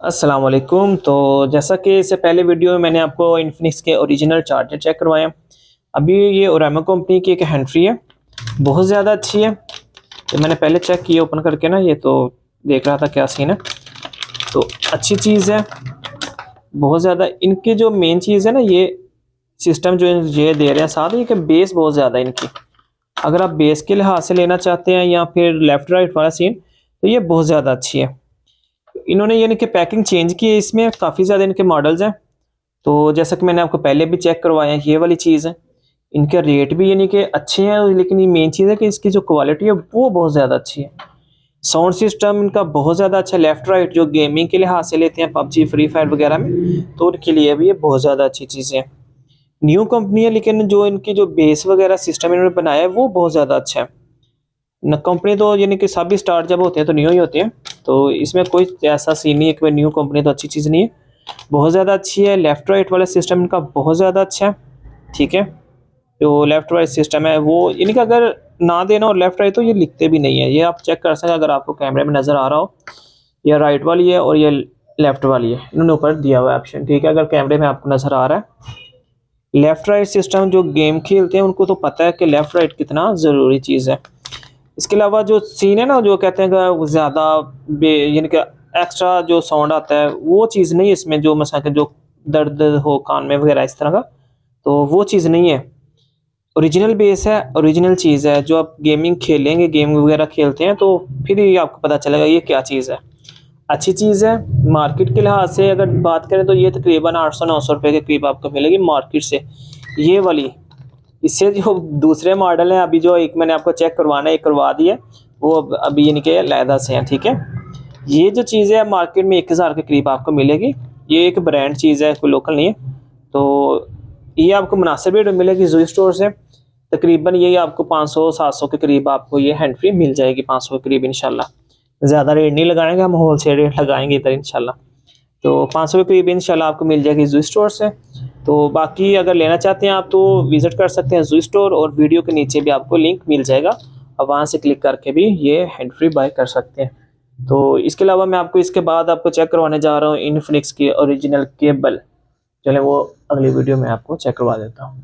अस्सलाम वालेकुम। तो जैसा कि इससे पहले वीडियो में मैंने आपको इन्फिनिक्स के ओरिजिनल चार्जर चेक करवाए हैं। अभी ये ओरामा कंपनी की एक हैंड फ्री है, बहुत ज़्यादा अच्छी है। तो मैंने पहले चेक किया ओपन करके ना, ये तो देख रहा था क्या सीन है। तो अच्छी चीज़ है, बहुत ज़्यादा। इनकी जो मेन चीज़ है ना, ये सिस्टम जो ये दे रहे हैं साथ, ये कि बेस बहुत ज़्यादा है इनकी। अगर आप बेस के लिहाज से लेना चाहते हैं या फिर लेफ़्ट राइट वाला सीन, तो ये बहुत ज़्यादा अच्छी है। इन्होंने यानी कि पैकिंग चेंज की है, इसमें काफ़ी ज़्यादा इनके मॉडल्स हैं। तो जैसा कि मैंने आपको पहले भी चेक करवाया है, ये वाली चीज़ है। इनके रेट भी यानी कि अच्छे हैं, लेकिन ये मेन चीज़ है कि इसकी जो क्वालिटी है वो बहुत ज़्यादा अच्छी है। साउंड सिस्टम इनका बहुत ज़्यादा अच्छा है। लेफ़्ट राइट जो गेमिंग के लिहाज से लेते हैं पबजी, फ्री फायर वगैरह में, तो उनके लिए भी ये बहुत ज़्यादा अच्छी चीज़ें हैं। न्यू कंपनी है, लेकिन जो इनकी जो बेस वगैरह सिस्टम इन्होंने बनाया है वो बहुत ज़्यादा अच्छा है। न कंपनी तो यानी कि सभी स्टार्ट जब होते हैं तो न्यू ही होते हैं, तो इसमें कोई ऐसा सीन नहीं है कि भाई न्यू कंपनी तो अच्छी चीज़ नहीं है। बहुत ज़्यादा अच्छी है। लेफ़्ट राइट वाला सिस्टम इनका बहुत ज़्यादा अच्छा है, ठीक है। जो लेफ़्ट राइट सिस्टम है वो यानी कि अगर ना देना और लेफ़्ट राइट तो ये लिखते भी नहीं है। ये आप चेक कर सकते हैं अगर आपको कैमरे में नज़र आ रहा हो, ये राइट वाली है और ये लेफ़्ट वाली है, इन्होंने ऊपर दिया हुआ है ऑप्शन, ठीक है। अगर कैमरे में आपको नज़र आ रहा है, लेफ़्ट राइट सिस्टम जो गेम खेलते हैं उनको तो पता है कि लेफ़्ट राइट कितना ज़रूरी चीज़ है। इसके अलावा जो सीन है ना, जो कहते हैं कि ज़्यादा यानी कि एक्स्ट्रा जो साउंड आता है वो चीज़ नहीं है इसमें, जो मसा कि जो दर्द हो कान में वगैरह इस तरह का, तो वो चीज़ नहीं है। ओरिजिनल बेस है, ओरिजिनल चीज़ है। जो आप गेमिंग खेलेंगे, गेम वगैरह खेलते हैं, तो फिर ही आपको पता चलेगा ये क्या चीज़ है। अच्छी चीज़ है। मार्केट के लिहाज से अगर बात करें तो ये तकरीबन 800-900 रुपये के करीब आपको मिलेगी मार्केट से, ये वाली। इससे जो दूसरे मॉडल हैं, अभी जो एक मैंने आपको चेक करवाना है, एक करवा दिया, वो अभी यानी कि अलहदा से हैं, ठीक है। ये जो चीज़ है मार्केट में 1000 के करीब आपको मिलेगी। ये एक ब्रांड चीज़ है, कोई लोकल नहीं है। तो ये आपको मुनासिब रेट में मिलेगी ज़ू स्टोर से। तकरीबन यही आपको 500-700 के करीब आपको ये हैंड फ्री मिल जाएगी, 500 के करीब इंशाल्लाह। ज़्यादा रेट नहीं लगाएंगे हम, होल सेल रेट लगाएंगे इधर इंशाल्लाह। तो 500 के करीब इंशाल्लाह आपको मिल जाएगी ज़ू स्टोर से। तो बाकी अगर लेना चाहते हैं आप तो विज़िट कर सकते हैं ज़ू स्टोर, और वीडियो के नीचे भी आपको लिंक मिल जाएगा, और वहाँ से क्लिक करके भी ये हैंड फ्री बाय कर सकते हैं। तो इसके अलावा मैं आपको इसके बाद आपको चेक करवाने जा रहा हूँ इन्फिनिक्स की ओरिजिनल केबल। चलें वो अगली वीडियो में आपको चेक करवा देता हूँ।